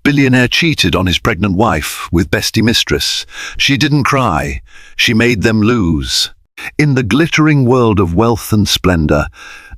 Billionaire cheated on his pregnant wife with bestie mistress. She didn't cry. She made them lose. In the glittering world of wealth and splendor,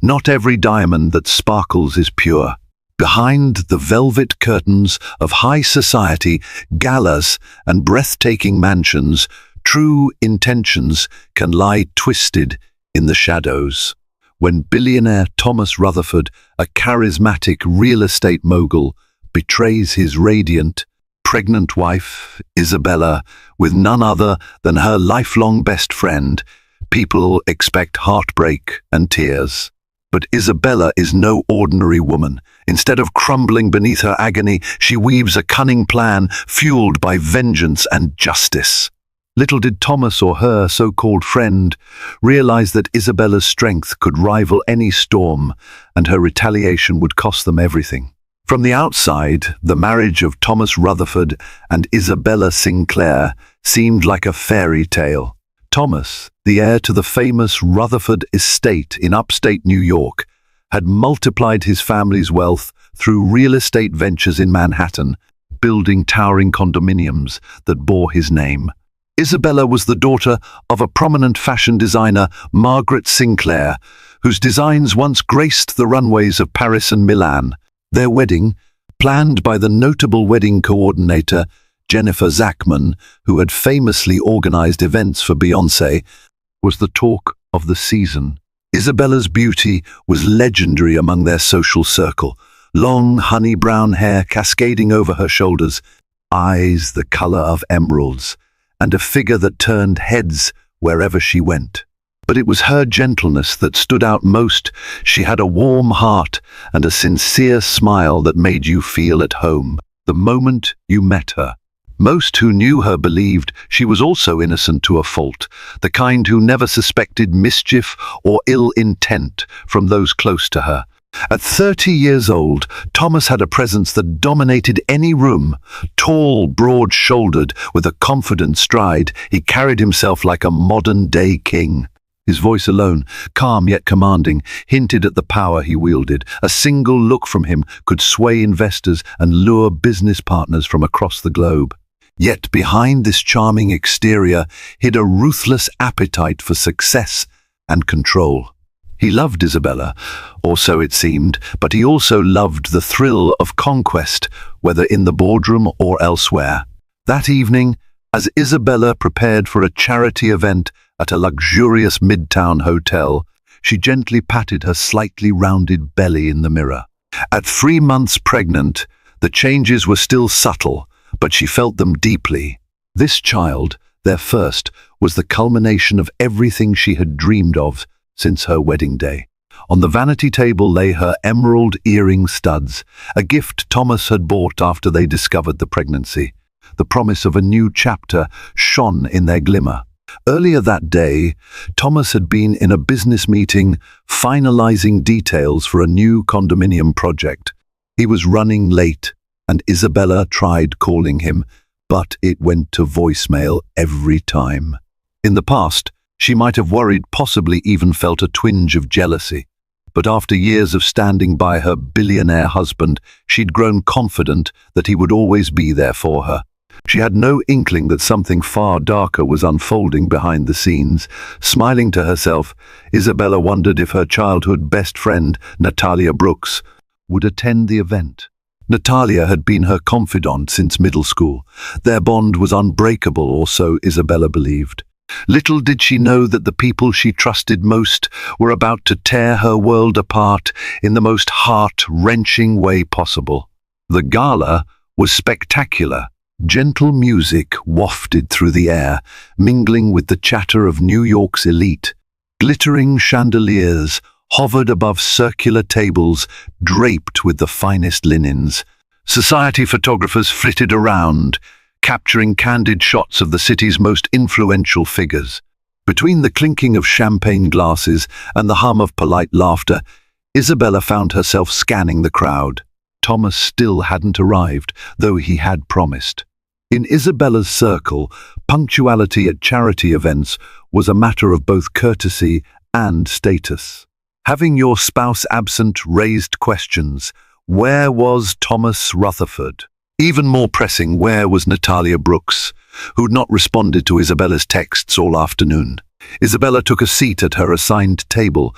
not every diamond that sparkles is pure. Behind the velvet curtains of high society, galas, and breathtaking mansions, true intentions can lie twisted in the shadows. When billionaire Thomas Rutherford, a charismatic real estate mogul, betrays his radiant, pregnant wife, Isabella, with none other than her lifelong best friend, people expect heartbreak and tears. But Isabella is no ordinary woman. Instead of crumbling beneath her agony, she weaves a cunning plan fueled by vengeance and justice. Little did Thomas or her so-called friend realize that Isabella's strength could rival any storm, and her retaliation would cost them everything. From the outside, the marriage of Thomas Rutherford and Isabella Sinclair seemed like a fairy tale. Thomas, the heir to the famous Rutherford estate in upstate New York, had multiplied his family's wealth through real estate ventures in Manhattan, building towering condominiums that bore his name. Isabella was the daughter of a prominent fashion designer, Margaret Sinclair, whose designs once graced the runways of Paris and Milan. Their wedding, planned by the notable wedding coordinator, Jennifer Zachman, who had famously organized events for Beyoncé, was the talk of the season. Isabella's beauty was legendary among their social circle. Long, honey-brown hair cascading over her shoulders, eyes the color of emeralds, and a figure that turned heads wherever she went. But it was her gentleness that stood out most. She had a warm heart and a sincere smile that made you feel at home the moment you met her. Most who knew her believed she was also innocent to a fault, the kind who never suspected mischief or ill intent from those close to her. At 30 years old, Thomas had a presence that dominated any room. Tall, broad-shouldered, with a confident stride, he carried himself like a modern-day king. His voice alone, calm yet commanding, hinted at the power he wielded. A single look from him could sway investors and lure business partners from across the globe. Yet behind this charming exterior hid a ruthless appetite for success and control. He loved Isabella, or so it seemed, but he also loved the thrill of conquest, whether in the boardroom or elsewhere. That evening, as Isabella prepared for a charity event at a luxurious midtown hotel, she gently patted her slightly rounded belly in the mirror. At 3 months pregnant, the changes were still subtle, but she felt them deeply. This child, their first, was the culmination of everything she had dreamed of since her wedding day. On the vanity table lay her emerald earring studs, a gift Thomas had bought after they discovered the pregnancy. The promise of a new chapter shone in their glimmer. Earlier that day, Thomas had been in a business meeting finalizing details for a new condominium project. He was running late, and Isabella tried calling him, but it went to voicemail every time. In the past, she might have worried, possibly even felt a twinge of jealousy. But after years of standing by her billionaire husband, she'd grown confident that he would always be there for her. She had no inkling that something far darker was unfolding behind the scenes. Smiling to herself, Isabella wondered if her childhood best friend, Natalia Brooks, would attend the event. Natalia had been her confidant since middle school. Their bond was unbreakable, or so Isabella believed. Little did she know that the people she trusted most were about to tear her world apart in the most heart-wrenching way possible. The gala was spectacular. Gentle music wafted through the air, mingling with the chatter of New York's elite. Glittering chandeliers hovered above circular tables draped with the finest linens. Society photographers flitted around, capturing candid shots of the city's most influential figures. Between the clinking of champagne glasses and the hum of polite laughter, Isabella found herself scanning the crowd. Thomas still hadn't arrived, though he had promised. In Isabella's circle, punctuality at charity events was a matter of both courtesy and status. Having your spouse absent raised questions. Where was Thomas Rutherford? Even more pressing, where was Natalia Brooks, who'd not responded to Isabella's texts all afternoon? Isabella took a seat at her assigned table.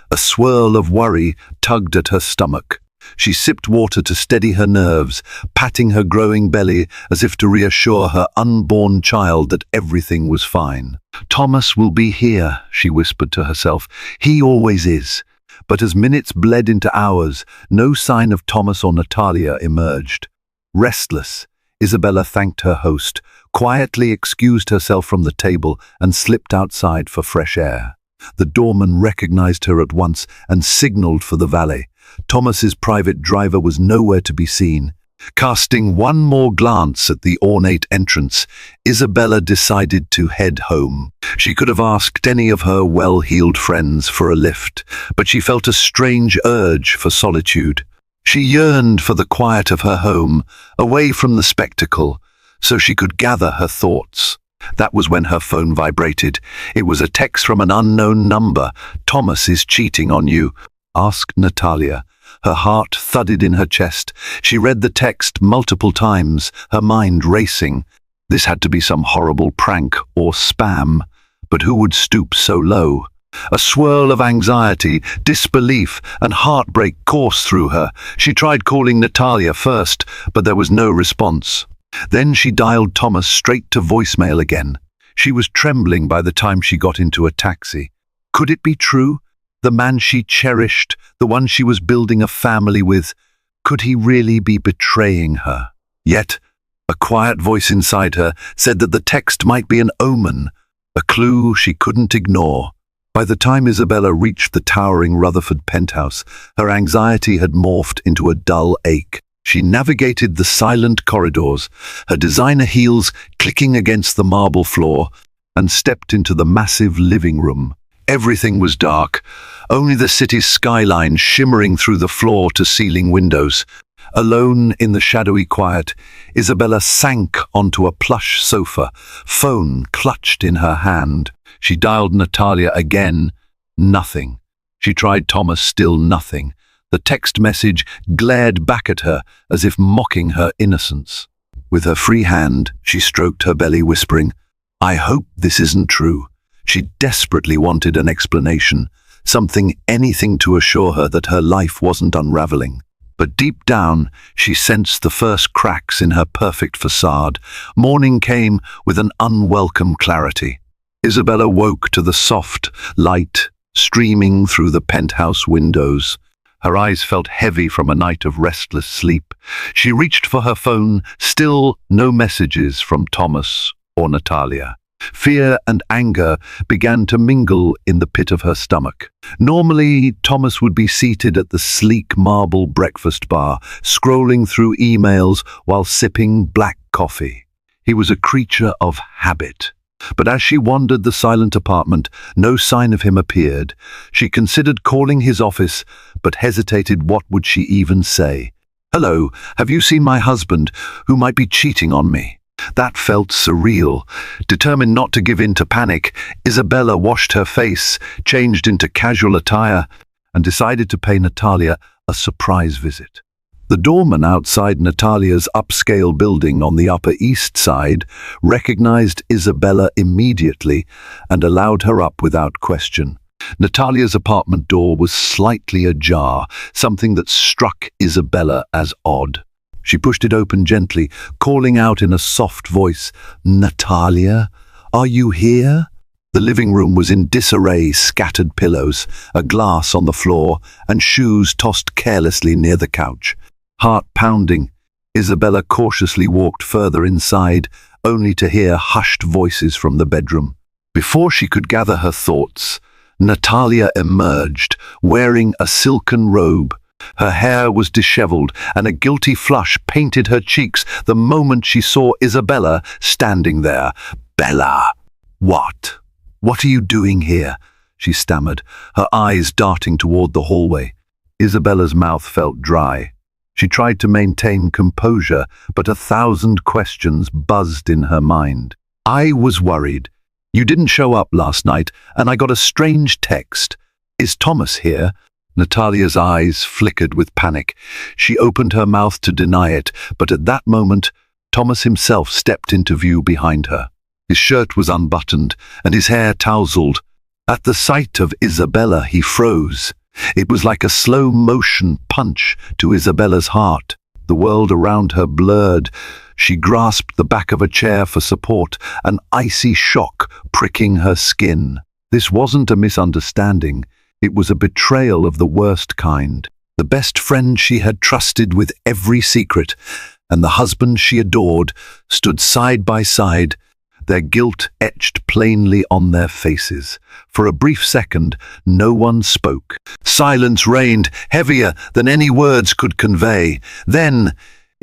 A swirl of worry tugged at her stomach. She sipped water to steady her nerves, patting her growing belly as if to reassure her unborn child that everything was fine. "Thomas will be here," she whispered to herself. "He always is." But as minutes bled into hours, no sign of Thomas or Natalia emerged. Restless, Isabella thanked her host, quietly excused herself from the table, and slipped outside for fresh air. The doorman recognized her at once and signaled for the valet. Thomas's private driver was nowhere to be seen. Casting one more glance at the ornate entrance, Isabella decided to head home. She could have asked any of her well-heeled friends for a lift, but she felt a strange urge for solitude. She yearned for the quiet of her home, away from the spectacle, so she could gather her thoughts. That was when her phone vibrated. It was a text from an unknown number. "Thomas is cheating on you," asked Natalia. Her heart thudded in her chest. She read the text multiple times, her mind racing. This had to be some horrible prank or spam. But who would stoop so low? A swirl of anxiety, disbelief, and heartbreak coursed through her. She tried calling Natalia first, but there was no response. Then she dialed Thomas straight to voicemail again. She was trembling by the time she got into a taxi. Could it be true? The man she cherished, the one she was building a family with, could he really be betraying her? Yet, a quiet voice inside her said that the text might be an omen, a clue she couldn't ignore. By the time Isabella reached the towering Rutherford penthouse, her anxiety had morphed into a dull ache. She navigated the silent corridors, her designer heels clicking against the marble floor, and stepped into the massive living room. Everything was dark, only the city's skyline shimmering through the floor-to-ceiling windows. Alone in the shadowy quiet, Isabella sank onto a plush sofa, phone clutched in her hand. She dialed Natalia again. Nothing. She tried Thomas, still nothing. The text message glared back at her as if mocking her innocence. With her free hand, she stroked her belly, whispering, "I hope this isn't true." She desperately wanted an explanation, something, anything to assure her that her life wasn't unraveling. But deep down, she sensed the first cracks in her perfect facade. Morning came with an unwelcome clarity. Isabella woke to the soft light streaming through the penthouse windows. Her eyes felt heavy from a night of restless sleep. She reached for her phone, still no messages from Thomas or Natalia. Fear and anger began to mingle in the pit of her stomach. Normally, Thomas would be seated at the sleek marble breakfast bar, scrolling through emails while sipping black coffee. He was a creature of habit. But as she wandered the silent apartment, no sign of him appeared. She considered calling his office, but hesitated. What would she even say? "Hello, have you seen my husband, who might be cheating on me?" That felt surreal. Determined not to give in to panic, Isabella washed her face, changed into casual attire, and decided to pay Natalia a surprise visit. The doorman outside Natalia's upscale building on the Upper East Side recognized Isabella immediately and allowed her up without question. Natalia's apartment door was slightly ajar, something that struck Isabella as odd. She pushed it open gently, calling out in a soft voice, "Natalia, are you here?" The living room was in disarray, scattered pillows, a glass on the floor, and shoes tossed carelessly near the couch. Heart pounding, Isabella cautiously walked further inside, only to hear hushed voices from the bedroom. Before she could gather her thoughts, Natalia emerged, wearing a silken robe. Her hair was disheveled, and a guilty flush painted her cheeks the moment she saw Isabella standing there. "Bella! What? What are you doing here?" she stammered, her eyes darting toward the hallway. Isabella's mouth felt dry. She tried to maintain composure, but 1,000 questions buzzed in her mind. "I was worried. You didn't show up last night, and I got a strange text. Is Thomas here?" Natalia's eyes flickered with panic. She opened her mouth to deny it, but at that moment, Thomas himself stepped into view behind her. His shirt was unbuttoned, and his hair tousled. At the sight of Isabella, he froze. It was like a slow-motion punch to Isabella's heart. The world around her blurred. She grasped the back of a chair for support, an icy shock pricking her skin. This wasn't a misunderstanding. It was a betrayal of the worst kind. The best friend she had trusted with every secret, and the husband she adored, stood side by side, their guilt etched plainly on their faces. For a brief second, no one spoke. Silence reigned, heavier than any words could convey. Then,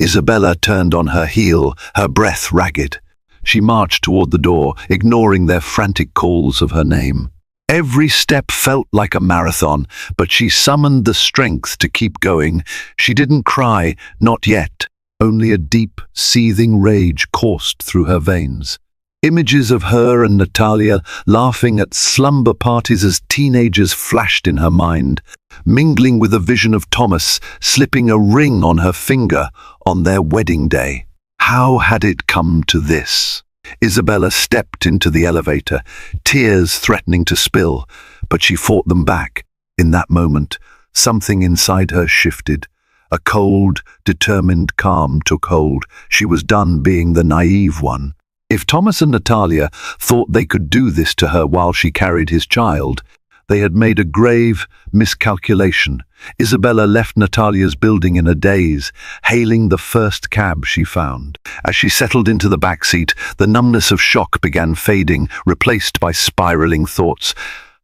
Isabella turned on her heel, her breath ragged. She marched toward the door, ignoring their frantic calls of her name. Every step felt like a marathon, but she summoned the strength to keep going. She didn't cry, not yet. Only a deep, seething rage coursed through her veins. Images of her and Natalia laughing at slumber parties as teenagers flashed in her mind, mingling with a vision of Thomas slipping a ring on her finger on their wedding day. How had it come to this? Isabella stepped into the elevator, tears threatening to spill, but she fought them back. In that moment, something inside her shifted. A cold, determined calm took hold. She was done being the naive one. If Thomas and Natalia thought they could do this to her while she carried his child, they had made a grave miscalculation. Isabella left Natalia's building in a daze, hailing the first cab she found. As she settled into the back seat, the numbness of shock began fading, replaced by spiraling thoughts.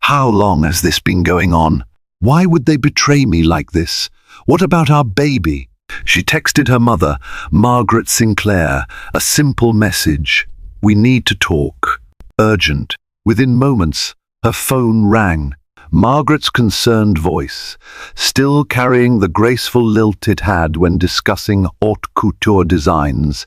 How long has this been going on? Why would they betray me like this? What about our baby? She texted her mother, Margaret Sinclair, a simple message. We need to talk. Urgent. Within moments, her phone rang. Margaret's concerned voice, still carrying the graceful lilt it had when discussing haute couture designs,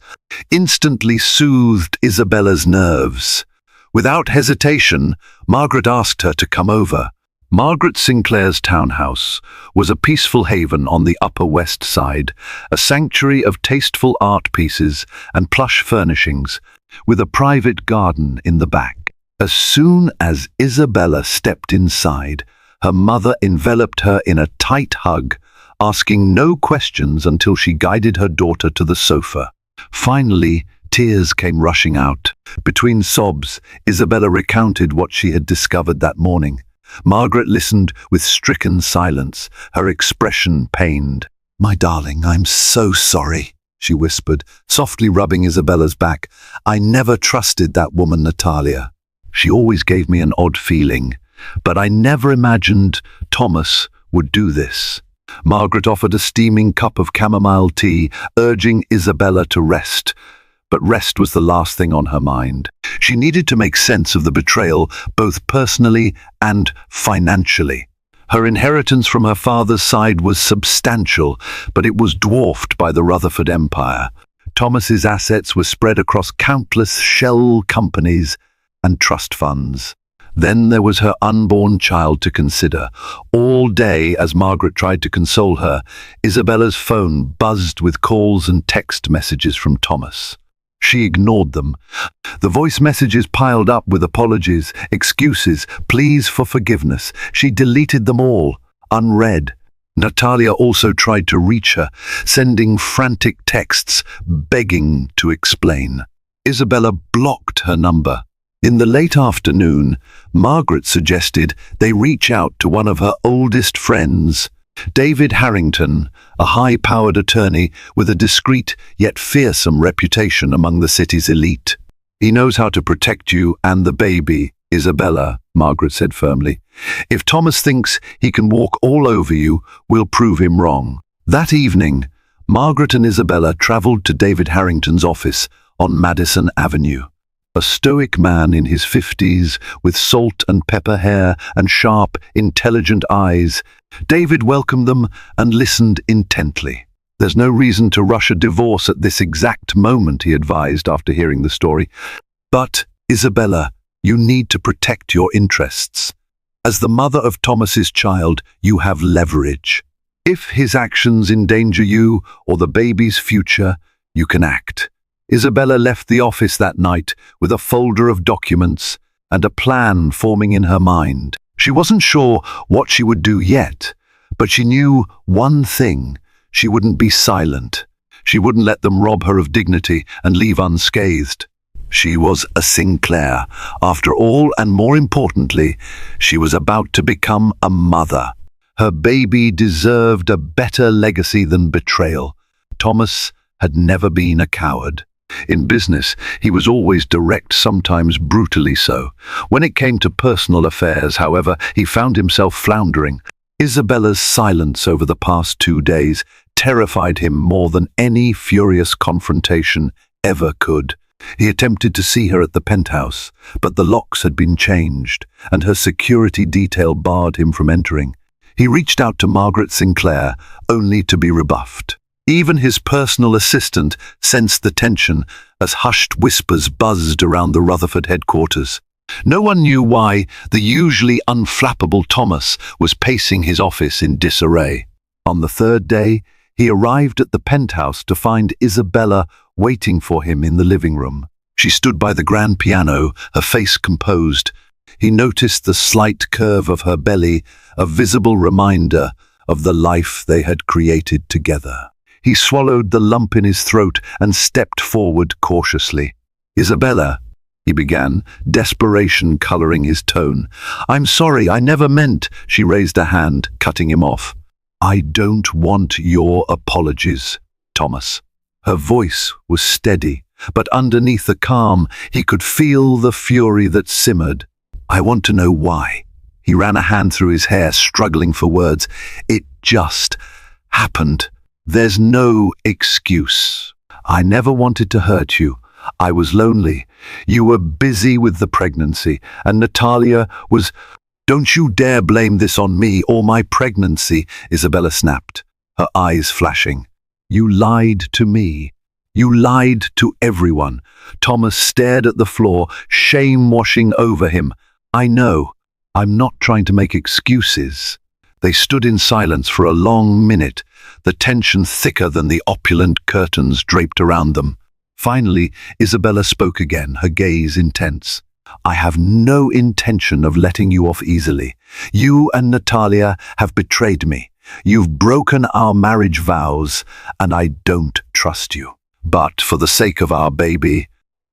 instantly soothed Isabella's nerves. Without hesitation, Margaret asked her to come over. Margaret Sinclair's townhouse was a peaceful haven on the Upper West Side, a sanctuary of tasteful art pieces and plush furnishings, with a private garden in the back. As soon as Isabella stepped inside, her mother enveloped her in a tight hug, asking no questions until she guided her daughter to the sofa. Finally, tears came rushing out. Between sobs, Isabella recounted what she had discovered that morning. Margaret listened with stricken silence, her expression pained. "My darling, I'm so sorry," she whispered, softly rubbing Isabella's back. "I never trusted that woman, Natalia. She always gave me an odd feeling, but I never imagined Thomas would do this." Margaret offered a steaming cup of chamomile tea, urging Isabella to rest. But rest was the last thing on her mind. She needed to make sense of the betrayal, both personally and financially. Her inheritance from her father's side was substantial, but it was dwarfed by the Rutherford empire. Thomas's assets were spread across countless shell companies and trust funds. Then there was her unborn child to consider. All day, as Margaret tried to console her, Isabella's phone buzzed with calls and text messages from Thomas. She ignored them. The voice messages piled up with apologies, excuses, pleas for forgiveness. She deleted them all, unread. Natalia also tried to reach her, sending frantic texts, begging to explain. Isabella blocked her number. In the late afternoon, Margaret suggested they reach out to one of her oldest friends, David Harrington, a high-powered attorney with a discreet yet fearsome reputation among the city's elite. "He knows how to protect you and the baby, Isabella," Margaret said firmly. "If Thomas thinks he can walk all over you, we'll prove him wrong." That evening, Margaret and Isabella traveled to David Harrington's office on Madison Avenue. A stoic man in his 50s, with salt and pepper hair and sharp, intelligent eyes, David welcomed them and listened intently. "There's no reason to rush a divorce at this exact moment," he advised after hearing the story. "But, Isabella, you need to protect your interests. As the mother of Thomas's child, you have leverage. If his actions endanger you or the baby's future, you can act. Isabella left the office that night with a folder of documents and a plan forming in her mind. She wasn't sure what she would do yet, but she knew one thing: she wouldn't be silent. She wouldn't let them rob her of dignity and leave unscathed. She was a Sinclair, after all, and more importantly, she was about to become a mother. Her baby deserved a better legacy than betrayal. Thomas had never been a coward. In business, he was always direct, sometimes brutally so. When it came to personal affairs, however, he found himself floundering. Isabella's silence over the past 2 days terrified him more than any furious confrontation ever could. He attempted to see her at the penthouse, but the locks had been changed, and her security detail barred him from entering. He reached out to Margaret Sinclair, only to be rebuffed. Even his personal assistant sensed the tension as hushed whispers buzzed around the Rutherford headquarters. No one knew why the usually unflappable Thomas was pacing his office in disarray. On the 3rd day, he arrived at the penthouse to find Isabella waiting for him in the living room. She stood by the grand piano, her face composed. He noticed the slight curve of her belly, a visible reminder of the life they had created together. He swallowed the lump in his throat and stepped forward cautiously. "Isabella," he began, desperation coloring his tone. "I'm sorry, I never meant," she raised a hand, cutting him off. "I don't want your apologies, Thomas." Her voice was steady, but underneath the calm, he could feel the fury that simmered. "I want to know why." He ran a hand through his hair, struggling for words. "It just happened. There's no excuse. I never wanted to hurt you. I was lonely. You were busy with the pregnancy, and Natalia was—" "Don't you dare blame this on me or my pregnancy," Isabella snapped, her eyes flashing. "You lied to me. You lied to everyone." Thomas stared at the floor, shame washing over him. "I know. I'm not trying to make excuses." They stood in silence for a long minute, the tension thicker than the opulent curtains draped around them. Finally, Isabella spoke again, her gaze intense. "I have no intention of letting you off easily. You and Natalia have betrayed me. You've broken our marriage vows, and I don't trust you. But for the sake of our baby,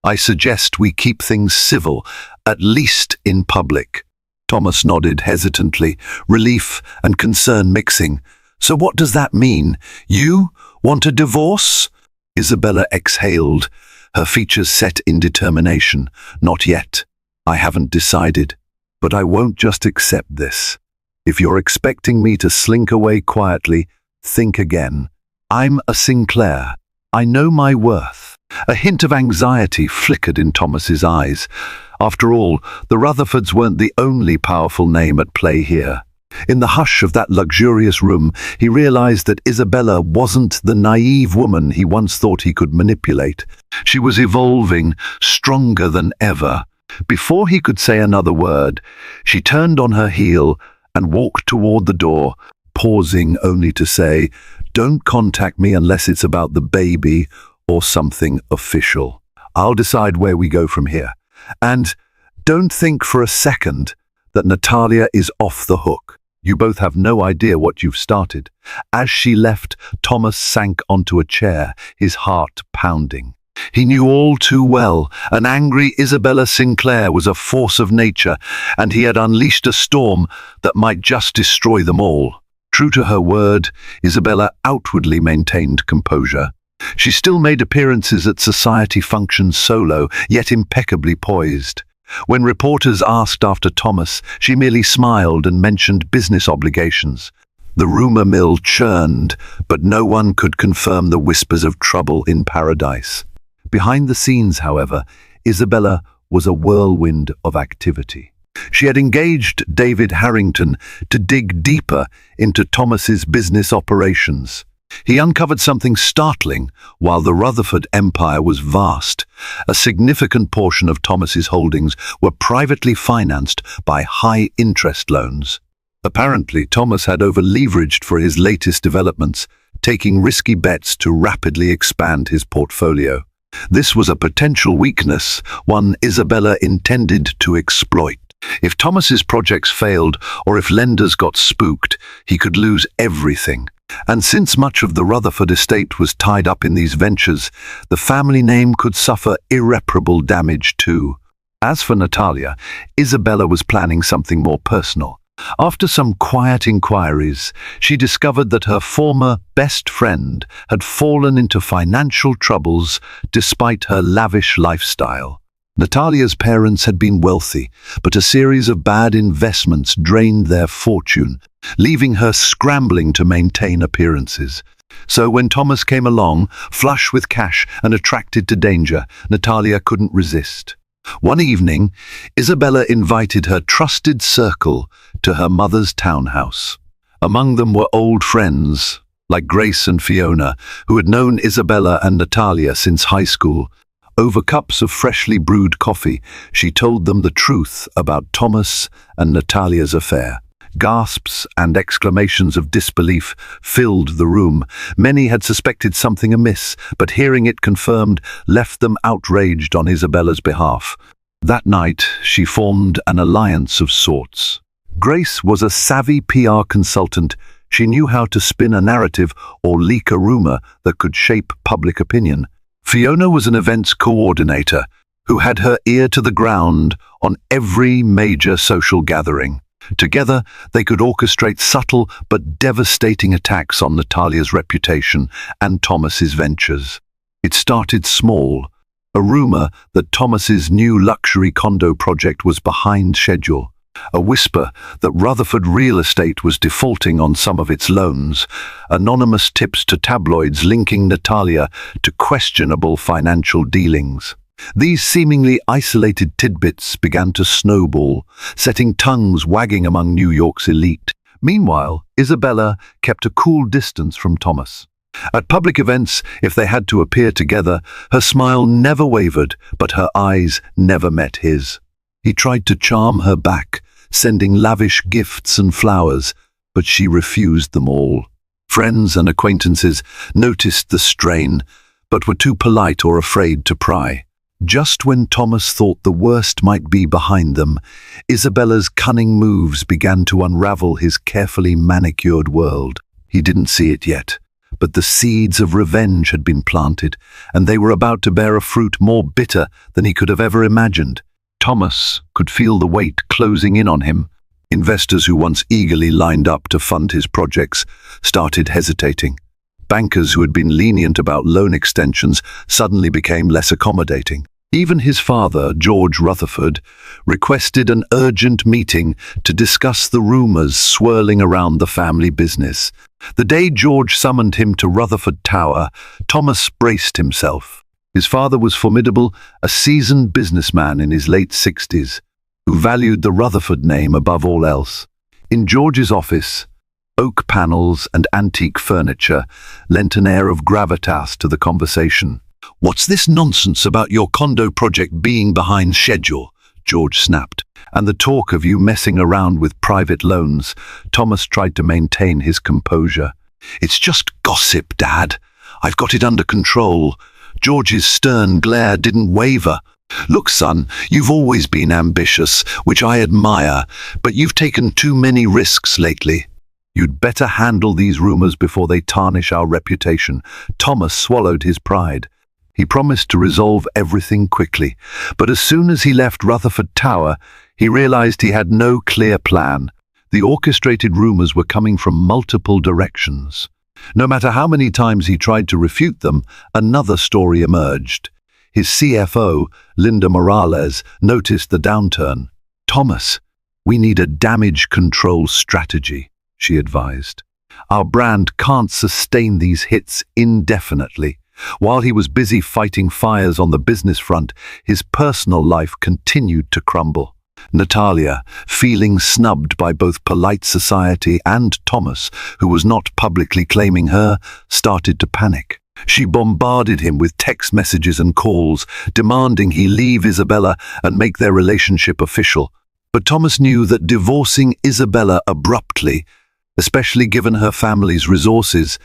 I suggest we keep things civil, at least in public." Thomas nodded hesitantly, relief and concern mixing. "So what does that mean? You want a divorce?" Isabella exhaled, her features set in determination. "Not yet. I haven't decided. But I won't just accept this. If you're expecting me to slink away quietly, think again. I'm a Sinclair. I know my worth." A hint of anxiety flickered in Thomas's eyes. After all, the Rutherfords weren't the only powerful name at play here. In the hush of that luxurious room, he realized that Isabella wasn't the naive woman he once thought he could manipulate. She was evolving, stronger than ever. Before he could say another word, she turned on her heel and walked toward the door, pausing only to say, "Don't contact me unless it's about the baby or something official. I'll decide where we go from here. And don't think for a second that Natalia is off the hook. You both have no idea what you've started." As she left, Thomas sank onto a chair, his heart pounding. He knew all too well an angry Isabella Sinclair was a force of nature, and he had unleashed a storm that might just destroy them all. True to her word, Isabella outwardly maintained composure. She still made appearances at society functions solo, yet impeccably poised. When reporters asked after Thomas, she merely smiled and mentioned business obligations. The rumor mill churned, but no one could confirm the whispers of trouble in paradise. Behind the scenes, however, Isabella was a whirlwind of activity. She had engaged David Harrington to dig deeper into Thomas's business operations. He uncovered something startling. While the Rutherford empire was vast, a significant portion of Thomas's holdings were privately financed by high-interest loans. Apparently, Thomas had over-leveraged for his latest developments, taking risky bets to rapidly expand his portfolio. This was a potential weakness, one Isabella intended to exploit. If Thomas's projects failed, or if lenders got spooked, he could lose everything. And since much of the Rutherford estate was tied up in these ventures, the family name could suffer irreparable damage too. As for Natalia, Isabella was planning something more personal. After some quiet inquiries, she discovered that her former best friend had fallen into financial troubles despite her lavish lifestyle. Natalia's parents had been wealthy, but a series of bad investments drained their fortune, leaving her scrambling to maintain appearances. So when Thomas came along, flush with cash and attracted to danger, Natalia couldn't resist. One evening, Isabella invited her trusted circle to her mother's townhouse. Among them were old friends, like Grace and Fiona, who had known Isabella and Natalia since high school. Over cups of freshly brewed coffee, she told them the truth about Thomas and Natalia's affair. Gasps and exclamations of disbelief filled the room. Many had suspected something amiss, but hearing it confirmed left them outraged on Isabella's behalf. That night, she formed an alliance of sorts. Grace was a savvy PR consultant. She knew how to spin a narrative or leak a rumor that could shape public opinion. Fiona was an events coordinator who had her ear to the ground on every major social gathering. Together, they could orchestrate subtle but devastating attacks on Natalia's reputation and Thomas's ventures. It started small, a rumor that Thomas's new luxury condo project was behind schedule, a whisper that Rutherford Real Estate was defaulting on some of its loans, anonymous tips to tabloids linking Natalia to questionable financial dealings. These seemingly isolated tidbits began to snowball, setting tongues wagging among New York's elite. Meanwhile, Isabella kept a cool distance from Thomas. At public events, if they had to appear together, her smile never wavered, but her eyes never met his. He tried to charm her back, sending lavish gifts and flowers, but she refused them all. Friends and acquaintances noticed the strain, but were too polite or afraid to pry. Just when Thomas thought the worst might be behind them, Isabella's cunning moves began to unravel his carefully manicured world. He didn't see it yet, but the seeds of revenge had been planted, and they were about to bear a fruit more bitter than he could have ever imagined. Thomas could feel the weight closing in on him. Investors who once eagerly lined up to fund his projects started hesitating. Bankers who had been lenient about loan extensions suddenly became less accommodating. Even his father, George Rutherford, requested an urgent meeting to discuss the rumors swirling around the family business. The day George summoned him to Rutherford Tower, Thomas braced himself. His father was formidable, a seasoned businessman in his late 60s, who valued the Rutherford name above all else. In George's office, oak panels and antique furniture lent an air of gravitas to the conversation. "What's this nonsense about your condo project being behind schedule?" George snapped. "And the talk of you messing around with private loans." Thomas tried to maintain his composure. "It's just gossip, Dad. I've got it under control." George's stern glare didn't waver. "Look, son, you've always been ambitious, which I admire, but you've taken too many risks lately. You'd better handle these rumors before they tarnish our reputation." Thomas swallowed his pride. He promised to resolve everything quickly, but as soon as he left Rutherford Tower, he realized he had no clear plan. The orchestrated rumors were coming from multiple directions. No matter how many times he tried to refute them, another story emerged. His CFO, Linda Morales, noticed the downturn. "Thomas, we need a damage control strategy," she advised. "Our brand can't sustain these hits indefinitely." While he was busy fighting fires on the business front, his personal life continued to crumble. Natalia, feeling snubbed by both polite society and Thomas, who was not publicly claiming her, started to panic. She bombarded him with text messages and calls, demanding he leave Isabella and make their relationship official. But Thomas knew that divorcing Isabella abruptly, especially given her family's resources,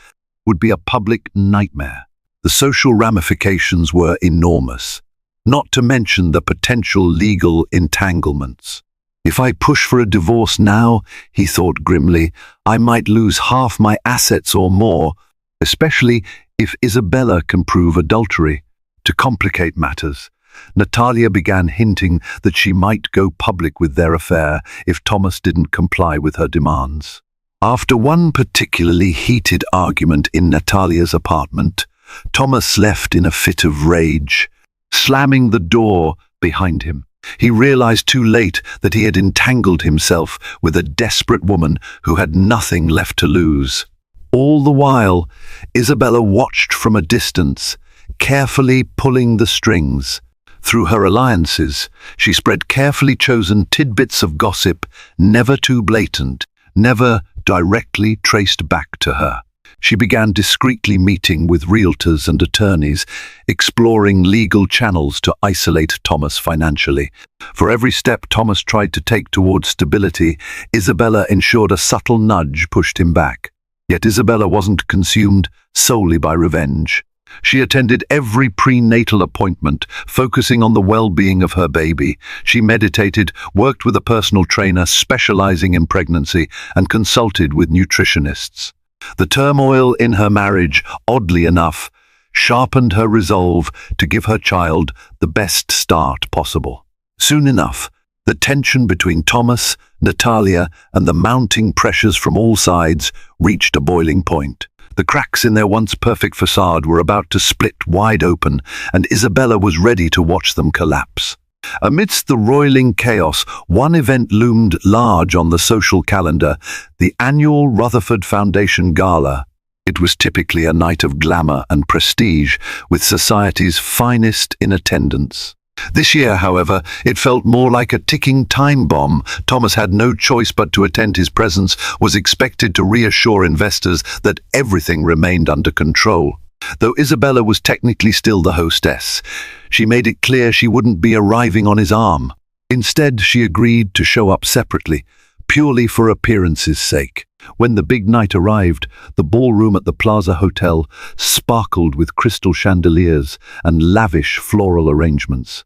would be a public nightmare. The social ramifications were enormous, not to mention the potential legal entanglements. If I push for a divorce now, he thought grimly, I might lose half my assets or more, especially if Isabella can prove adultery. To complicate matters, Natalia began hinting that she might go public with their affair if Thomas didn't comply with her demands. After one particularly heated argument in Natalia's apartment, Thomas left in a fit of rage, slamming the door behind him. He realized too late that he had entangled himself with a desperate woman who had nothing left to lose. All the while, Isabella watched from a distance, carefully pulling the strings. Through her alliances, she spread carefully chosen tidbits of gossip, never too blatant, never directly traced back to her. She began discreetly meeting with realtors and attorneys, exploring legal channels to isolate Thomas financially. For every step Thomas tried to take towards stability, Isabella ensured a subtle nudge pushed him back. Yet Isabella wasn't consumed solely by revenge. She attended every prenatal appointment, focusing on the well-being of her baby. She meditated, worked with a personal trainer specializing in pregnancy, and consulted with nutritionists. The turmoil in her marriage, oddly enough, sharpened her resolve to give her child the best start possible. Soon enough, the tension between Thomas, Natalia, and the mounting pressures from all sides reached a boiling point. The cracks in their once perfect facade were about to split wide open, and Isabella was ready to watch them collapse. Amidst the roiling chaos, one event loomed large on the social calendar, the annual Rutherford Foundation Gala. It was typically a night of glamour and prestige, with society's finest in attendance. This year, however, it felt more like a ticking time bomb. Thomas had no choice but to attend. His presence was expected to reassure investors that everything remained under control. Though Isabella was technically still the hostess, she made it clear she wouldn't be arriving on his arm. Instead, she agreed to show up separately, purely for appearance's sake. When the big night arrived, the ballroom at the Plaza Hotel sparkled with crystal chandeliers and lavish floral arrangements.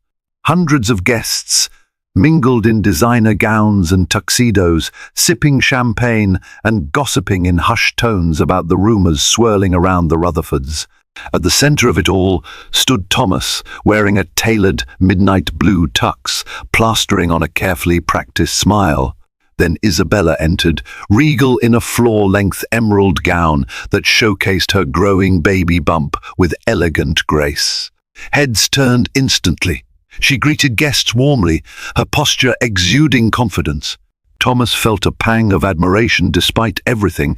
Hundreds of guests mingled in designer gowns and tuxedos, sipping champagne and gossiping in hushed tones about the rumors swirling around the Rutherfords. At the center of it all stood Thomas, wearing a tailored midnight blue tux, plastering on a carefully practiced smile. Then Isabella entered, regal in a floor-length emerald gown that showcased her growing baby bump with elegant grace. Heads turned instantly. She greeted guests warmly, her posture exuding confidence. Thomas felt a pang of admiration despite everything.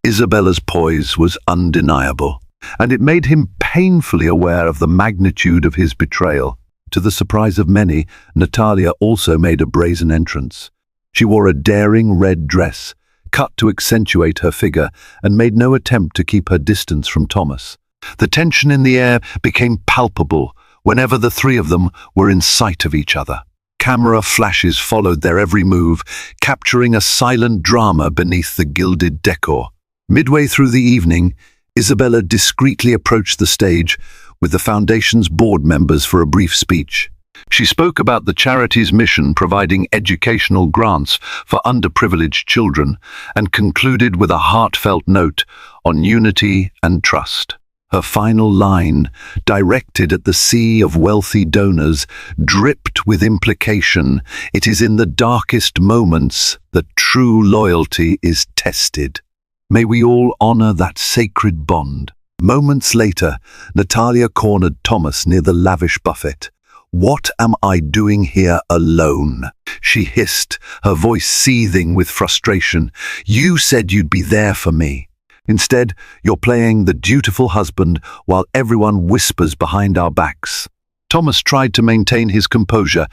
Isabella's poise was undeniable, and it made him painfully aware of the magnitude of his betrayal. To the surprise of many, Natalia also made a brazen entrance. She wore a daring red dress, cut to accentuate her figure, and made no attempt to keep her distance from Thomas. The tension in the air became palpable whenever the three of them were in sight of each other. Camera flashes followed their every move, capturing a silent drama beneath the gilded decor. Midway through the evening, Isabella discreetly approached the stage with the Foundation's board members for a brief speech. She spoke about the charity's mission providing educational grants for underprivileged children and concluded with a heartfelt note on unity and trust. Her final line, directed at the sea of wealthy donors, dripped with implication. It is in the darkest moments that true loyalty is tested. May we all honor that sacred bond. Moments later, Natalia cornered Thomas near the lavish buffet. "What am I doing here alone?" she hissed, her voice seething with frustration. "You said you'd be there for me. Instead, you're playing the dutiful husband while everyone whispers behind our backs." Thomas tried to maintain his composure.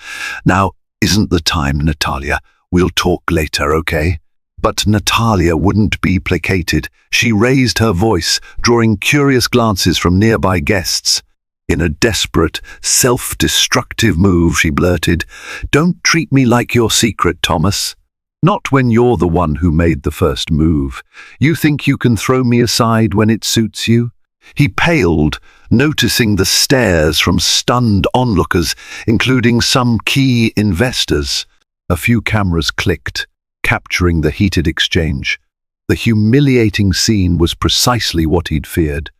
"Now, Isn't the time, Natalia? We'll talk later, okay? But Natalia wouldn't be placated. She raised her voice, drawing curious glances from nearby guests. In a desperate, self-destructive move, she blurted, "Don't treat me like your secret, Thomas. Not when you're the one who made the first move. You think you can throw me aside when it suits you?" He paled, noticing the stares from stunned onlookers, including some key investors. A few cameras clicked, capturing the heated exchange. The humiliating scene was precisely what he'd feared.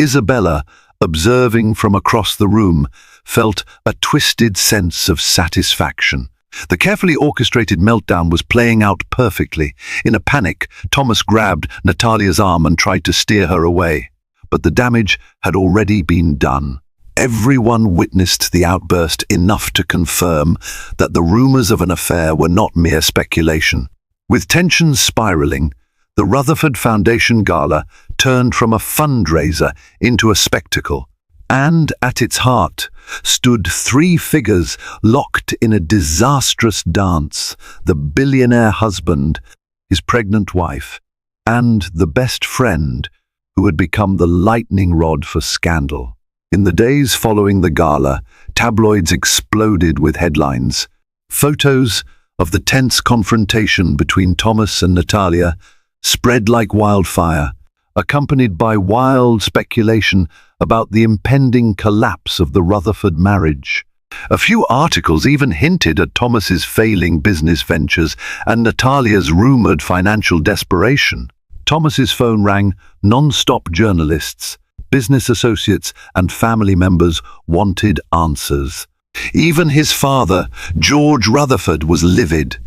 Isabella, observing from across the room, felt a twisted sense of satisfaction. The carefully orchestrated meltdown was playing out perfectly. In a panic, Thomas grabbed Natalia's arm and tried to steer her away. But the damage had already been done. Everyone witnessed the outburst enough to confirm that the rumors of an affair were not mere speculation. With tensions spiraling, the Rutherford Foundation Gala turned from a fundraiser into a spectacle. And at its heart stood three figures locked in a disastrous dance: the billionaire husband, his pregnant wife, and the best friend who had become the lightning rod for scandal. In the days following the gala, tabloids exploded with headlines. Photos of the tense confrontation between Thomas and Natalia spread like wildfire, accompanied by wild speculation about the impending collapse of the Rutherford marriage. A few articles even hinted at Thomas's failing business ventures and Natalia's rumored financial desperation. Thomas's phone rang. Non-stop journalists, business associates, and family members wanted answers. Even his father, George Rutherford, was livid.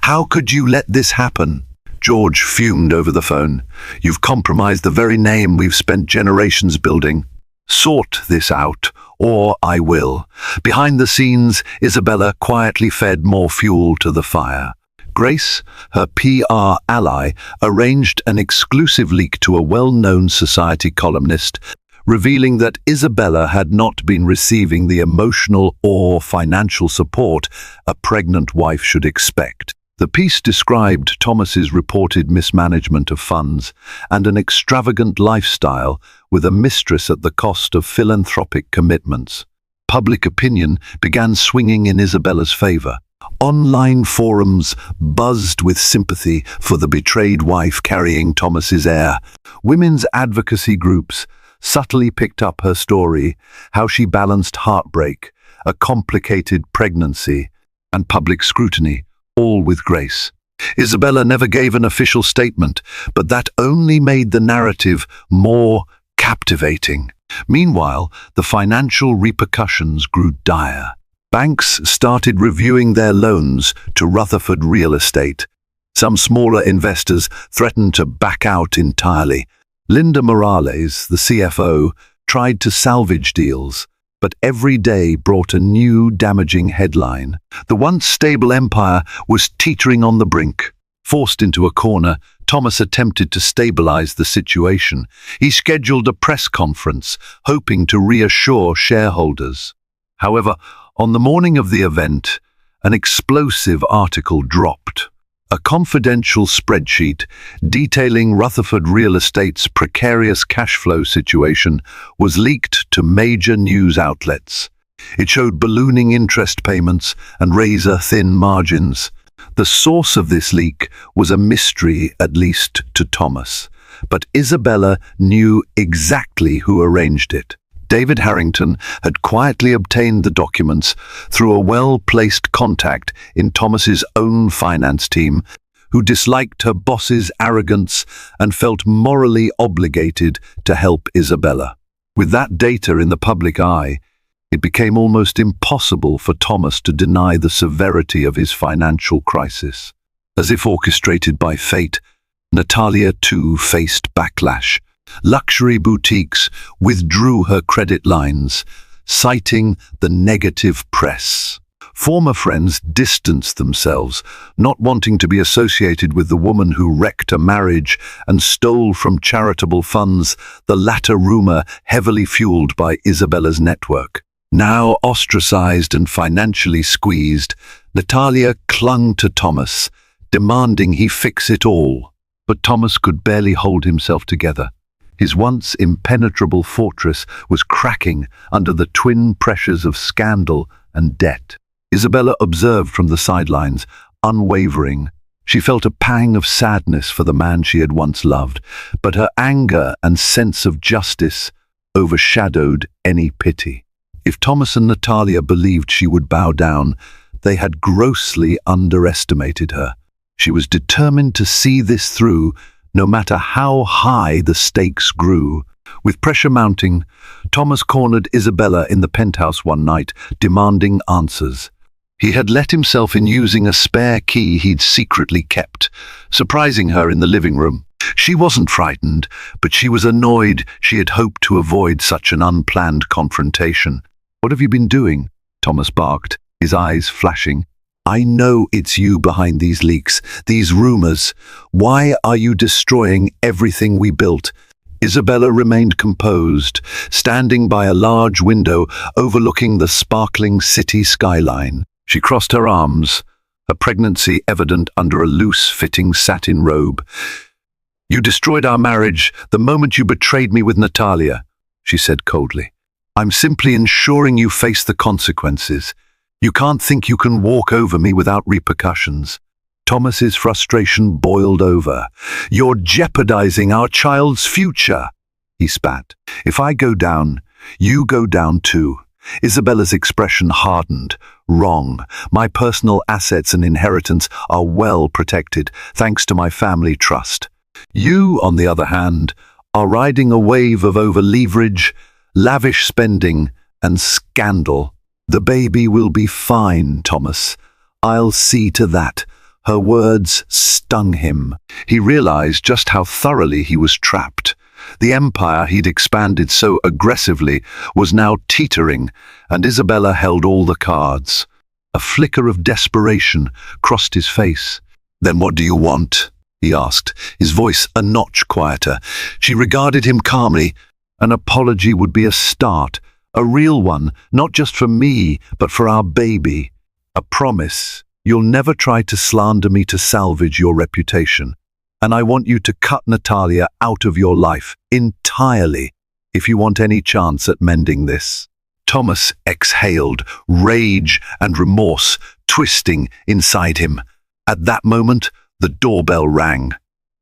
"How could you let this happen?" George fumed over the phone. "You've compromised the very name we've spent generations building. Sort this out, or I will." Behind the scenes, Isabella quietly fed more fuel to the fire. Grace, her PR ally, arranged an exclusive leak to a well-known Society columnist, revealing that Isabella had not been receiving the emotional or financial support a pregnant wife should expect. The piece described Thomas's reported mismanagement of funds and an extravagant lifestyle with a mistress at the cost of philanthropic commitments. Public opinion began swinging in Isabella's favor. Online forums buzzed with sympathy for the betrayed wife carrying Thomas's heir. Women's advocacy groups subtly picked up her story, how she balanced heartbreak, a complicated pregnancy, and public scrutiny, all with grace. Isabella never gave an official statement, but that only made the narrative more captivating. Meanwhile, the financial repercussions grew dire. Banks started reviewing their loans to Rutherford Real Estate. Some smaller investors threatened to back out entirely. Linda Morales, the CFO, tried to salvage deals, but every day brought a new damaging headline. The once stable empire was teetering on the brink. Forced into a corner, Thomas attempted to stabilize the situation. He scheduled a press conference, hoping to reassure shareholders. However, on the morning of the event, an explosive article dropped. A confidential spreadsheet detailing Rutherford Real Estate's precarious cash flow situation was leaked to major news outlets. It showed ballooning interest payments and razor-thin margins. The source of this leak was a mystery, at least to Thomas, but Isabella knew exactly who arranged it. David Harrington had quietly obtained the documents through a well-placed contact in Thomas's own finance team, who disliked her boss's arrogance and felt morally obligated to help Isabella. With that data in the public eye, it became almost impossible for Thomas to deny the severity of his financial crisis. As if orchestrated by fate, Natalia too faced backlash. Luxury boutiques withdrew her credit lines, citing the negative press. Former friends distanced themselves, not wanting to be associated with the woman who wrecked a marriage and stole from charitable funds, the latter rumor heavily fueled by Isabella's network. Now ostracized and financially squeezed, Natalia clung to Thomas, demanding he fix it all. But Thomas could barely hold himself together. His once impenetrable fortress was cracking under the twin pressures of scandal and debt. Isabella observed from the sidelines, unwavering. She felt a pang of sadness for the man she had once loved, but her anger and sense of justice overshadowed any pity. If Thomas and Natalia believed she would bow down, they had grossly underestimated her. She was determined to see this through, no matter how high the stakes grew. With pressure mounting, Thomas cornered Isabella in the penthouse one night, demanding answers. He had let himself in using a spare key he'd secretly kept, surprising her in the living room. She wasn't frightened, but she was annoyed she had hoped to avoid such an unplanned confrontation. "What have you been doing?" Thomas barked, his eyes flashing. "I know it's you behind these leaks, these rumors. Why are you destroying everything we built?" Isabella remained composed, standing by a large window overlooking the sparkling city skyline. She crossed her arms, her pregnancy evident under a loose-fitting satin robe. "You destroyed our marriage the moment you betrayed me with Natalia," she said coldly. "I'm simply ensuring you face the consequences. You can't think you can walk over me without repercussions." Thomas's frustration boiled over. "You're jeopardizing our child's future," he spat. "If I go down, you go down too." Isabella's expression hardened. "Wrong. My personal assets and inheritance are well protected, thanks to my family trust. You, on the other hand, are riding a wave of over-leverage, lavish spending, and scandal. The baby will be fine, Thomas. I'll see to that." Her words stung him. He realized just how thoroughly he was trapped. The empire he'd expanded so aggressively was now teetering, and Isabella held all the cards. A flicker of desperation crossed his face. "Then what do you want?" he asked, his voice a notch quieter. She regarded him calmly. "An apology would be a start, a real one, not just for me, but for our baby. A promise. You'll never try to slander me to salvage your reputation. And I want you to cut Natalia out of your life entirely if you want any chance at mending this." Thomas exhaled, rage and remorse twisting inside him. At that moment, the doorbell rang.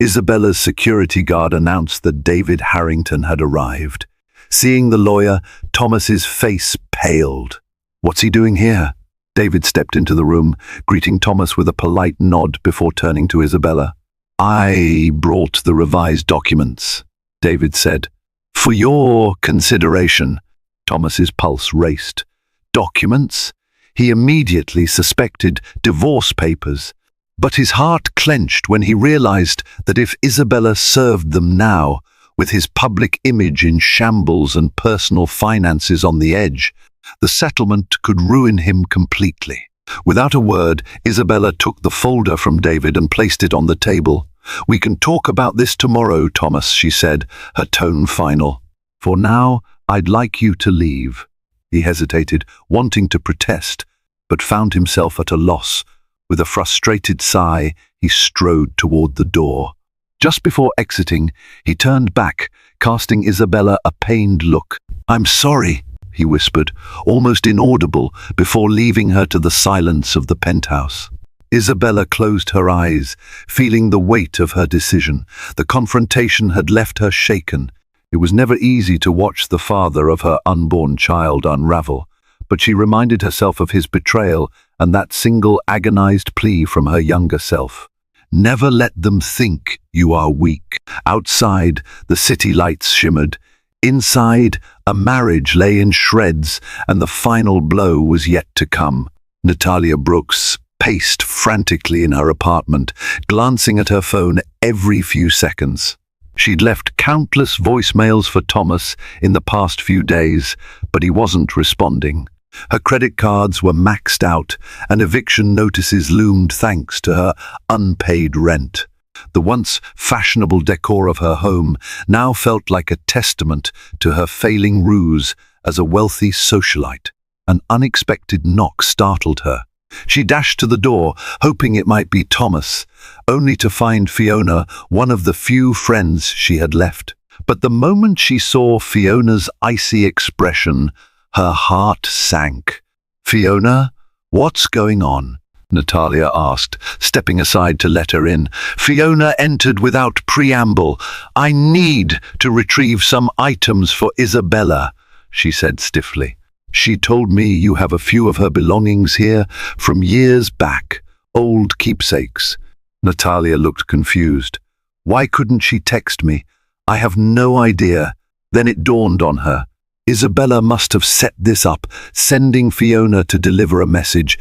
Isabella's security guard announced that David Harrington had arrived. Seeing the lawyer, Thomas's face paled. "What's he doing here?" David stepped into the room, greeting Thomas with a polite nod before turning to Isabella. "I brought the revised documents," David said. "For your consideration." Thomas's pulse raced. Documents? He immediately suspected divorce papers, but his heart clenched when he realized that if Isabella served them now, with his public image in shambles and personal finances on the edge, the settlement could ruin him completely. Without a word, Isabella took the folder from David and placed it on the table. "We can talk about this tomorrow, Thomas," she said, her tone final. "For now, I'd like you to leave." He hesitated, wanting to protest, but found himself at a loss. With a frustrated sigh, he strode toward the door. Just before exiting, he turned back, casting Isabella a pained look. "I'm sorry," he whispered, almost inaudible, before leaving her to the silence of the penthouse. Isabella closed her eyes, feeling the weight of her decision. The confrontation had left her shaken. It was never easy to watch the father of her unborn child unravel, but she reminded herself of his betrayal and that single agonized plea from her younger self. "Never let them think you are weak." Outside, the city lights shimmered. Inside, a marriage lay in shreds, and the final blow was yet to come. Natalia Brooks paced frantically in her apartment, glancing at her phone every few seconds. She'd left countless voicemails for Thomas in the past few days, but he wasn't responding. Her credit cards were maxed out, and eviction notices loomed thanks to her unpaid rent. The once fashionable decor of her home now felt like a testament to her failing ruse as a wealthy socialite. An unexpected knock startled her. She dashed to the door, hoping it might be Thomas, only to find Fiona, one of the few friends she had left. But the moment she saw Fiona's icy expression, her heart sank. "Fiona, what's going on?" Natalia asked, stepping aside to let her in. Fiona entered without preamble. "I need to retrieve some items for Isabella," she said stiffly. "She told me you have a few of her belongings here from years back, old keepsakes." Natalia looked confused. Why couldn't she text me? I have no idea. Then it dawned on her. Isabella must have set this up, sending Fiona to deliver a message.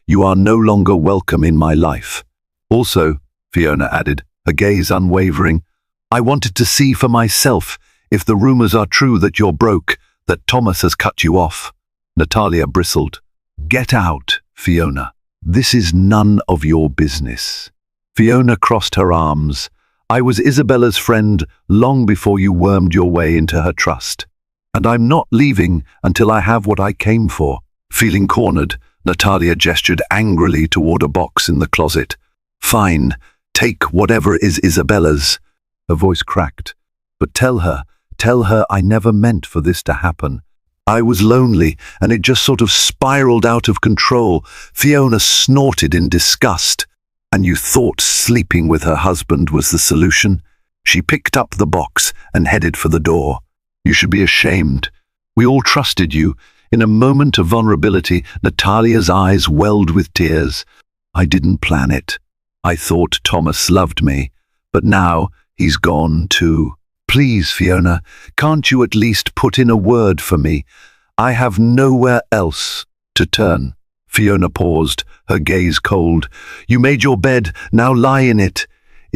"You are no longer welcome in my life." "Also," Fiona added, her gaze unwavering, "I wanted to see for myself if the rumors are true that you're broke, that Thomas has cut you off." Natalia bristled. "Get out, Fiona. This is none of your business." Fiona crossed her arms. "I was Isabella's friend long before you wormed your way into her trust. And I'm not leaving until I have what I came for." Feeling cornered, Natalia gestured angrily toward a box in the closet. "Fine, take whatever is Isabella's." Her voice cracked. "But tell her I never meant for this to happen. I was lonely, and it just sort of spiraled out of control." Fiona snorted in disgust. "And you thought sleeping with her husband was the solution?" She picked up the box and headed for the door. "You should be ashamed. We all trusted you." In a moment of vulnerability, Natalia's eyes welled with tears. "I didn't plan it. I thought Thomas loved me, but now he's gone too. Please, Fiona, can't you at least put in a word for me? I have nowhere else to turn." Fiona paused, her gaze cold. "You made your bed, now lie in it.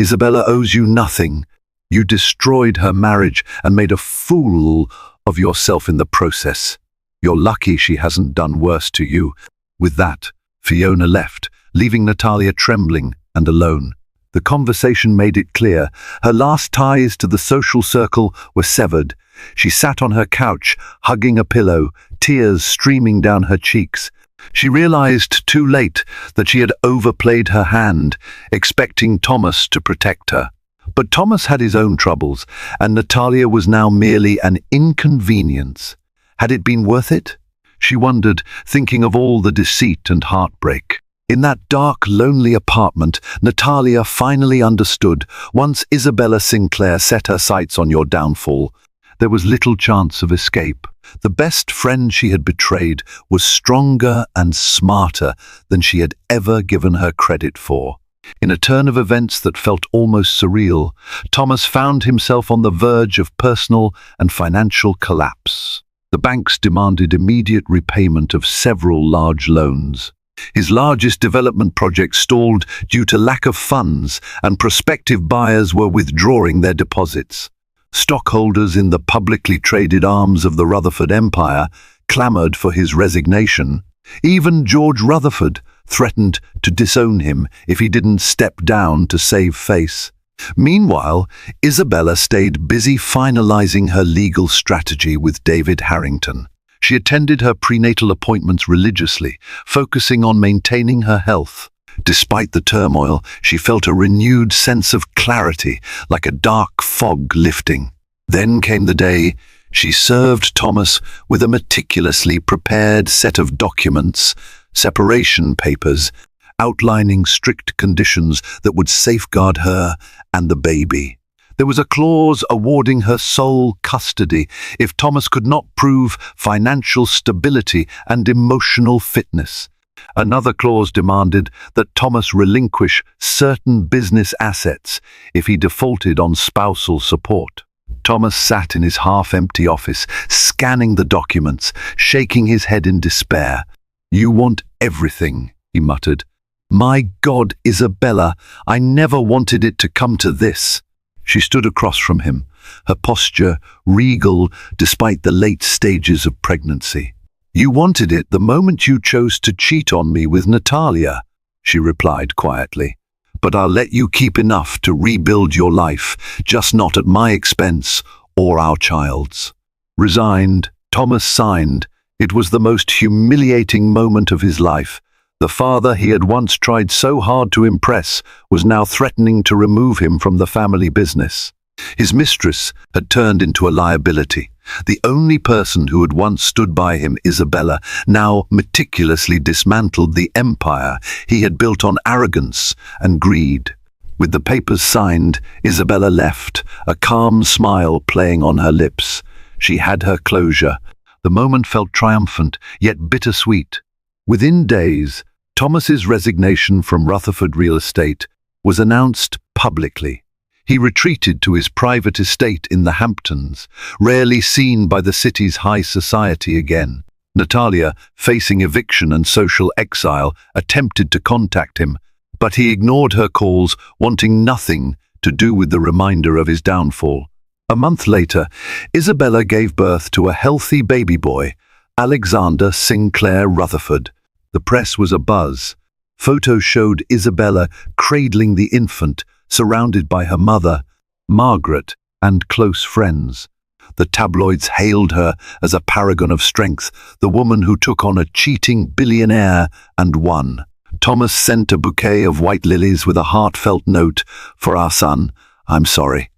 Isabella owes you nothing. You destroyed her marriage and made a fool of yourself in the process. You're lucky she hasn't done worse to you." With that, Fiona left, leaving Natalia trembling and alone. The conversation made it clear. Her last ties to the social circle were severed. She sat on her couch, hugging a pillow, tears streaming down her cheeks. She realized too late that she had overplayed her hand, expecting Thomas to protect her. But Thomas had his own troubles, and Natalia was now merely an inconvenience. Had it been worth it? She wondered, thinking of all the deceit and heartbreak. In that dark, lonely apartment, Natalia finally understood. Once Isabella Sinclair set her sights on your downfall, there was little chance of escape. The best friend she had betrayed was stronger and smarter than she had ever given her credit for. In a turn of events that felt almost surreal, Thomas found himself on the verge of personal and financial collapse. The banks demanded immediate repayment of several large loans. His largest development project stalled due to lack of funds, and prospective buyers were withdrawing their deposits. Stockholders in the publicly traded arms of the Rutherford Empire clamored for his resignation. Even George Rutherford threatened to disown him if he didn't step down to save face. Meanwhile, Isabella stayed busy finalizing her legal strategy with David Harrington. She attended her prenatal appointments religiously, focusing on maintaining her health. Despite the turmoil, she felt a renewed sense of clarity, like a dark fog lifting. Then came the day she served Thomas with a meticulously prepared set of documents, separation papers, outlining strict conditions that would safeguard her and the baby. There was a clause awarding her sole custody if Thomas could not prove financial stability and emotional fitness. Another clause demanded that Thomas relinquish certain business assets if he defaulted on spousal support. Thomas sat in his half-empty office, scanning the documents, shaking his head in despair. "You want everything," he muttered. "My God, Isabella, I never wanted it to come to this." She stood across from him, her posture regal despite the late stages of pregnancy. "You wanted it the moment you chose to cheat on me with Natalia," she replied quietly. "But I'll let you keep enough to rebuild your life, just not at my expense or our child's." Resigned, Thomas signed. It was the most humiliating moment of his life. The father he had once tried so hard to impress was now threatening to remove him from the family business. His mistress had turned into a liability. The only person who had once stood by him, Isabella, now meticulously dismantled the empire he had built on arrogance and greed. With the papers signed, Isabella left, a calm smile playing on her lips. She had her closure. The moment felt triumphant, yet bittersweet. Within days, Thomas's resignation from Rutherford Real Estate was announced publicly. He retreated to his private estate in the Hamptons, rarely seen by the city's high society again. Natalia, facing eviction and social exile, attempted to contact him, but he ignored her calls, wanting nothing to do with the reminder of his downfall. A month later, Isabella gave birth to a healthy baby boy, Alexander Sinclair Rutherford. The press was abuzz. Photos showed Isabella cradling the infant, surrounded by her mother, Margaret, and close friends. The tabloids hailed her as a paragon of strength, the woman who took on a cheating billionaire and won. Thomas sent a bouquet of white lilies with a heartfelt note, "For our son, I'm sorry."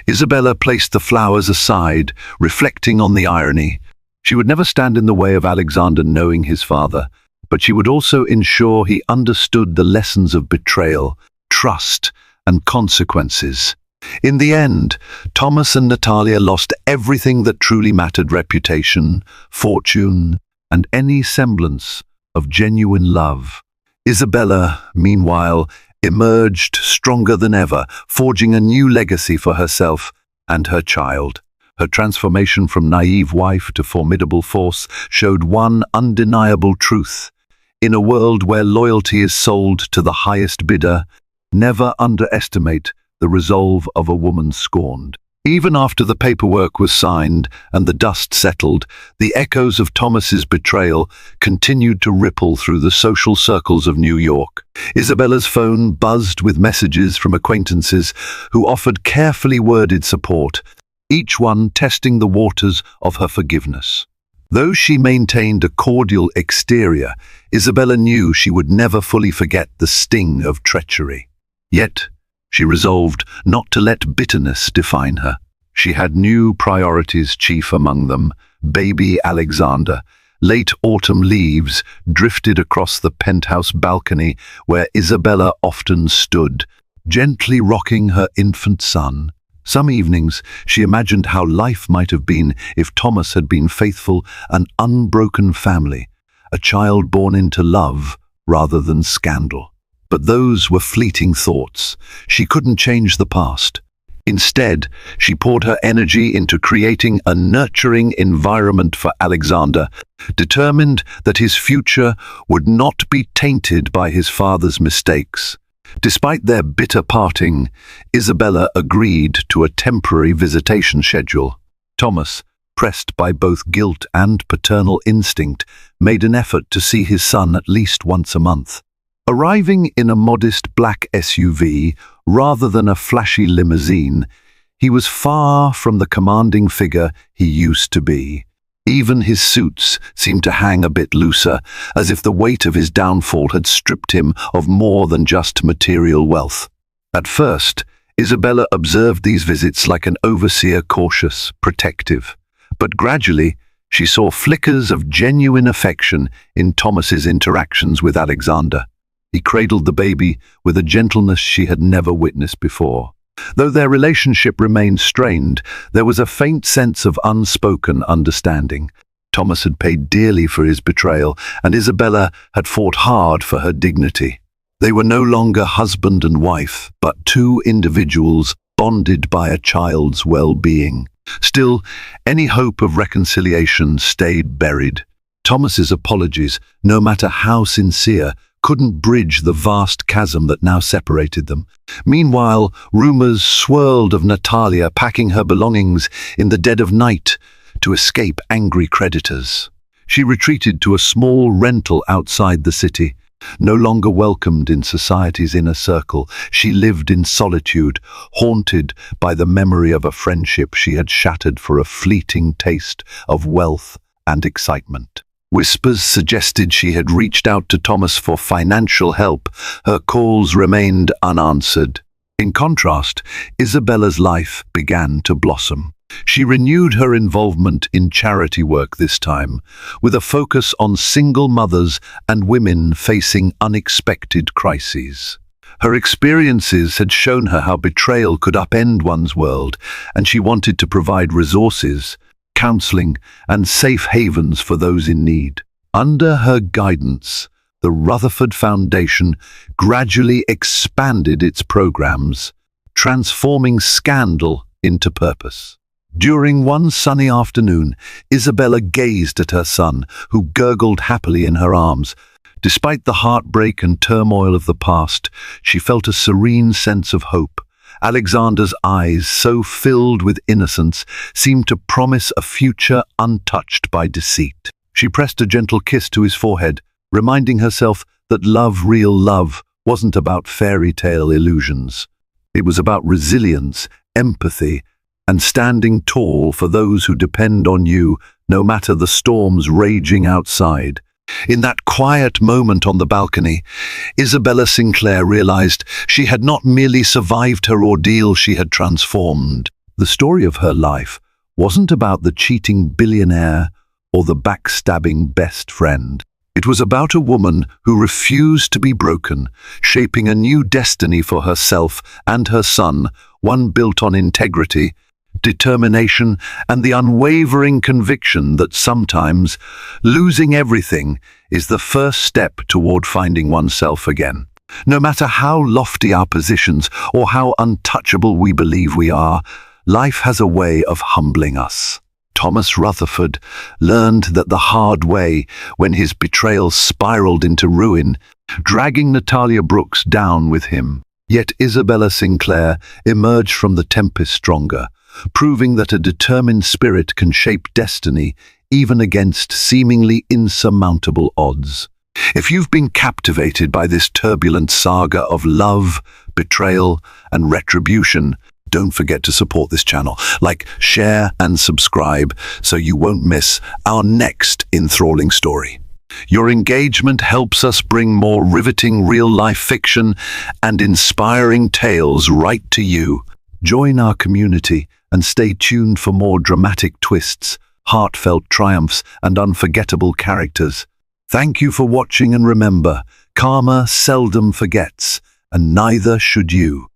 Isabella placed the flowers aside, reflecting on the irony. She would never stand in the way of Alexander knowing his father, but she would also ensure he understood the lessons of betrayal, trust, and consequences. In the end, Thomas and Natalia lost everything that truly mattered: reputation, fortune, and any semblance of genuine love. Isabella, meanwhile, emerged stronger than ever, forging a new legacy for herself and her child. Her transformation from naive wife to formidable force showed one undeniable truth. In a world where loyalty is sold to the highest bidder, never underestimate the resolve of a woman scorned. Even after the paperwork was signed and the dust settled, the echoes of Thomas's betrayal continued to ripple through the social circles of New York. Isabella's phone buzzed with messages from acquaintances who offered carefully worded support, each one testing the waters of her forgiveness. Though she maintained a cordial exterior, Isabella knew she would never fully forget the sting of treachery. Yet, she resolved not to let bitterness define her. She had new priorities, chief among them, baby Alexander. Late autumn leaves drifted across the penthouse balcony where Isabella often stood, gently rocking her infant son. Some evenings, she imagined how life might have been if Thomas had been faithful, an unbroken family, a child born into love rather than scandal. But those were fleeting thoughts. She couldn't change the past. Instead, she poured her energy into creating a nurturing environment for Alexander, determined that his future would not be tainted by his father's mistakes. Despite their bitter parting, Isabella agreed to a temporary visitation schedule. Thomas, pressed by both guilt and paternal instinct, made an effort to see his son at least once a month. Arriving in a modest black SUV rather than a flashy limousine, he was far from the commanding figure he used to be. Even his suits seemed to hang a bit looser, as if the weight of his downfall had stripped him of more than just material wealth. At first, Isabella observed these visits like an overseer, cautious, protective. But gradually, she saw flickers of genuine affection in Thomas's interactions with Alexander. He cradled the baby with a gentleness she had never witnessed before. Though their relationship remained strained, there was a faint sense of unspoken understanding. Thomas had paid dearly for his betrayal, and Isabella had fought hard for her dignity. They were no longer husband and wife, but two individuals bonded by a child's well-being. Still, any hope of reconciliation stayed buried. Thomas's apologies, no matter how sincere, couldn't bridge the vast chasm that now separated them. Meanwhile, rumors swirled of Natalia packing her belongings in the dead of night to escape angry creditors. She retreated to a small rental outside the city. No longer welcomed in society's inner circle, she lived in solitude, haunted by the memory of a friendship she had shattered for a fleeting taste of wealth and excitement. Whispers suggested she had reached out to Thomas for financial help. Her calls remained unanswered. In contrast, Isabella's life began to blossom. She renewed her involvement in charity work this time, with a focus on single mothers and women facing unexpected crises. Her experiences had shown her how betrayal could upend one's world, and she wanted to provide resources, counseling, and safe havens for those in need. Under her guidance, the Rutherford Foundation gradually expanded its programs, transforming scandal into purpose. During one sunny afternoon, Isabella gazed at her son, who gurgled happily in her arms. Despite the heartbreak and turmoil of the past, she felt a serene sense of hope. Alexander's eyes, so filled with innocence, seemed to promise a future untouched by deceit. She pressed a gentle kiss to his forehead, reminding herself that love, real love, wasn't about fairy tale illusions. It was about resilience, empathy, and standing tall for those who depend on you, no matter the storms raging outside. In that quiet moment on the balcony, Isabella Sinclair realized she had not merely survived her ordeal, she had transformed. The story of her life wasn't about the cheating billionaire or the backstabbing best friend. It was about a woman who refused to be broken, shaping a new destiny for herself and her son, one built on integrity, determination, and the unwavering conviction that sometimes losing everything is the first step toward finding oneself again. No matter how lofty our positions or how untouchable we believe we are, life has a way of humbling us. Thomas Rutherford learned that the hard way when his betrayal spiraled into ruin, dragging Natalia Brooks down with him. Yet Isabella Sinclair emerged from the tempest stronger, proving that a determined spirit can shape destiny even against seemingly insurmountable odds. If you've been captivated by this turbulent saga of love, betrayal, and retribution, don't forget to support this channel. Like, share, and subscribe so you won't miss our next enthralling story. Your engagement helps us bring more riveting real-life fiction and inspiring tales right to you. Join our community and stay tuned for more dramatic twists, heartfelt triumphs, and unforgettable characters. Thank you for watching, and remember, karma seldom forgets, and neither should you.